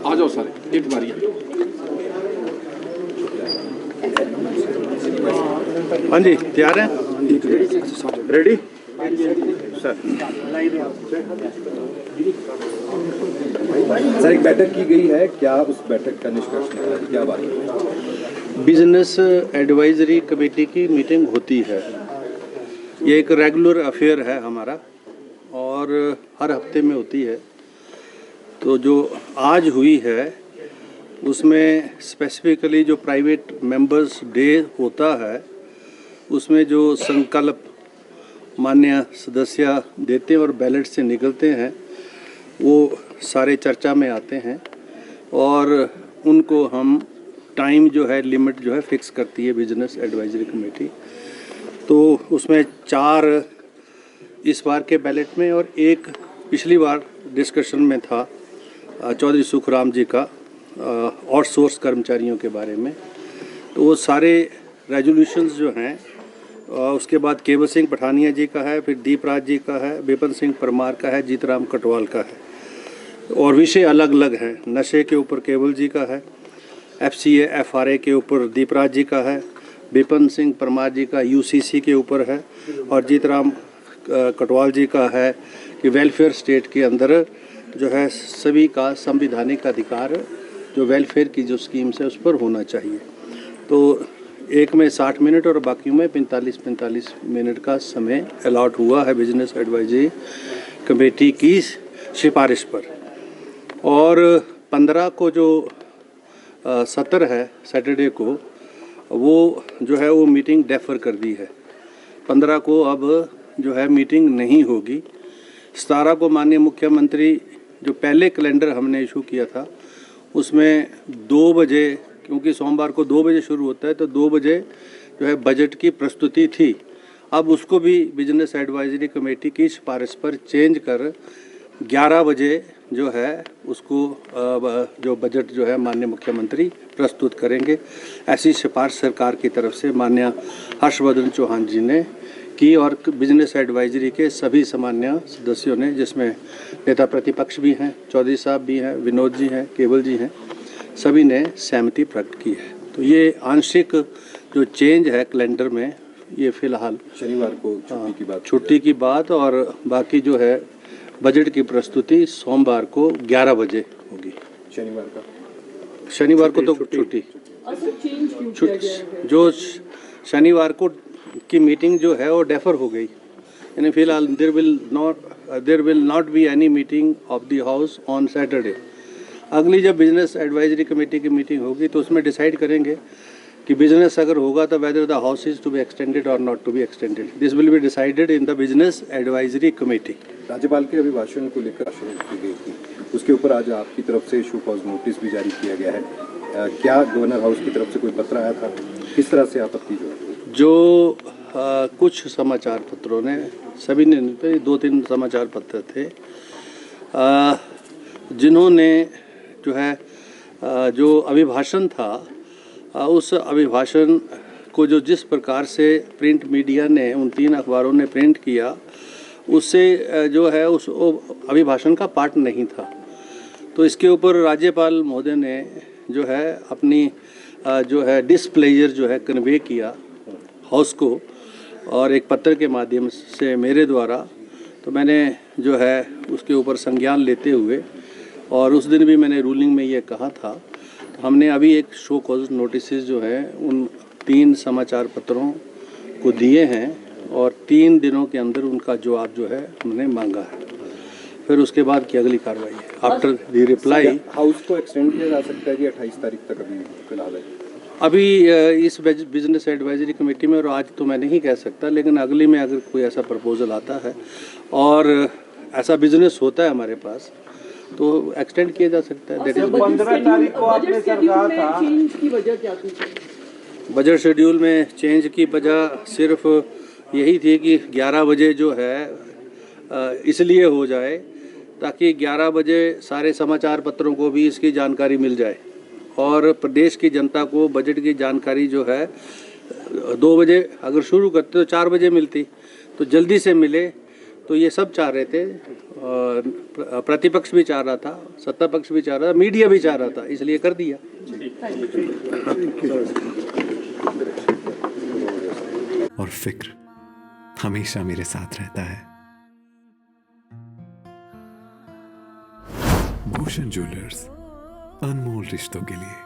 आ जाओ सारे एक बारी। हाँ जी, तैयार हैं? Ready sir. सर, एक बैठक की गई है, क्या उस बैठक का निष्कर्ष निकला, क्या बात है? बिजनेस एडवाइजरी कमेटी की मीटिंग होती है। ये एक रेगुलर अफेयर है हमारा और हर हफ्ते में होती है। तो जो आज हुई है उसमें स्पेसिफिकली जो प्राइवेट मेंबर्स डे होता है उसमें जो संकल्प माननीय सदस्य देते हैं और बैलेट से निकलते हैं वो सारे चर्चा में आते हैं और उनको हम टाइम जो है लिमिट जो है फिक्स करती है बिजनेस एडवाइजरी कमेटी। तो उसमें 4 इस बार के बैलेट में और एक पिछली बार डिस्कशन में था चौधरी सुखराम जी का आउटसोर्स कर्मचारियों के बारे में। तो वो सारे रेजोल्यूशंस जो हैं उसके बाद केवल सिंह पठानिया जी का है, फिर दीपराज जी का है, विपिन सिंह परमार का है, जीतराम कटवाल का है और विषय अलग अलग हैं। नशे के ऊपर केवल जी का है, FCA FRA के ऊपर दीपराज जी का है, विपिन सिंह परमार जी का UCC के ऊपर है और जीतराम कटवाल जी का है कि वेलफेयर स्टेट के अंदर जो है सभी का संवैधानिक अधिकार जो वेलफेयर की जो स्कीम्स है उस पर होना चाहिए। तो एक में 60 मिनट और बाकी में 45 मिनट का समय अलॉट हुआ है बिजनेस एडवाइजरी कमेटी की सिफारिश पर। और 15 को जो सत्र है सैटरडे को वो जो है वो मीटिंग डेफर कर दी है। 15 को अब जो है मीटिंग नहीं होगी। 17 को माननीय मुख्यमंत्री जो पहले कैलेंडर हमने इशू किया था उसमें 2 बजे, क्योंकि सोमवार को 2 बजे शुरू होता है तो 2 बजे जो है बजट की प्रस्तुति थी। अब उसको भी बिजनेस एडवाइजरी कमेटी की सिफारिश पर चेंज कर 11 बजे जो है उसको जो बजट जो है माननीय मुख्यमंत्री प्रस्तुत करेंगे। ऐसी सिफारिश सरकार की तरफ से माननीय हर्षवर्धन चौहान जी ने की और बिजनेस एडवाइजरी के सभी सामान्य सदस्यों ने, जिसमें नेता प्रतिपक्ष भी हैं, चौधरी साहब भी हैं, विनोद जी हैं, केवल जी हैं, सभी ने सहमति प्रकट की है। तो ये आंशिक जो चेंज है कैलेंडर में ये फिलहाल शनिवार को छुट्टी की बात और बाकी जो है बजट की प्रस्तुति सोमवार को 11 बजे होगी। शनिवार को तो छुट्टी जो शनिवार को की मीटिंग जो है वो डेफर हो गई, यानी फिलहाल there will not be any meeting of the house on Saturday. अगली जब बिजनेस एडवाइजरी कमेटी की मीटिंग होगी तो उसमें डिसाइड करेंगे कि बिजनेस अगर होगा तो whether the house is to be extended और not to be extended. This will be decided in the business advisory committee. राज्यपाल के अभिभाषण को लेकर की गई थी, उसके ऊपर आज आपकी तरफ से शो कॉज नोटिस भी जारी किया गया है। क्या गवर्नर हाउस की तरफ से कोई पत्र आया था? किस तरह से आपत्ति जो कुछ समाचार पत्रों ने, सभी ने, 2-3 समाचार पत्र थे जिन्होंने जो है जो अभिभाषण था उस अभिभाषण को जो जिस प्रकार से प्रिंट मीडिया ने उन 3 अखबारों ने प्रिंट किया उससे जो है उस अभिभाषण का पार्ट नहीं था। तो इसके ऊपर राज्यपाल महोदय ने जो है अपनी जो है डिसप्लेजर जो है कन्वे किया हाउस को और एक पत्र के माध्यम से मेरे द्वारा। तो मैंने जो है उसके ऊपर संज्ञान लेते हुए और उस दिन भी मैंने रूलिंग में ये कहा था, तो हमने अभी एक शो कॉज नोटिस जो है उन 3 समाचार पत्रों को दिए हैं और 3 दिनों के अंदर उनका जवाब जो है हमने मांगा है। फिर उसके बाद की अगली कार्रवाई है आफ्टर द रिप्लाई। हाउस को एक्सटेंड किया जा सकता है कि 28 तारीख तक अभी फिलहाल है? अभी इस बिजनेस एडवाइजरी कमेटी में और आज तो मैं नहीं कह सकता, लेकिन अगली में अगर कोई ऐसा प्रपोजल आता है और ऐसा बिजनेस होता है हमारे पास तो एक्सटेंड किया जा सकता है। 15 तारीख को आपने सर कहा था, चेंज की वजह क्या थी? बजट शेड्यूल में चेंज की वजह सिर्फ यही थी कि 11 बजे जो है इसलिए हो जाए ताकि 11 बजे सारे समाचार पत्रों को भी इसकी जानकारी मिल जाए और प्रदेश की जनता को बजट की जानकारी जो है 2 बजे अगर शुरू करते तो 4 बजे मिलती, तो जल्दी से मिले तो ये सब चाह रहे थे, प्रतिपक्ष भी चाह रहा था, सत्ता पक्ष भी चाह रहा था, मीडिया भी चाह रहा था, इसलिए कर दिया। और फिक्र हमेशा मेरे साथ रहता है। भूषण ज्वेलर्स, अनमोल रिश्तों के लिए।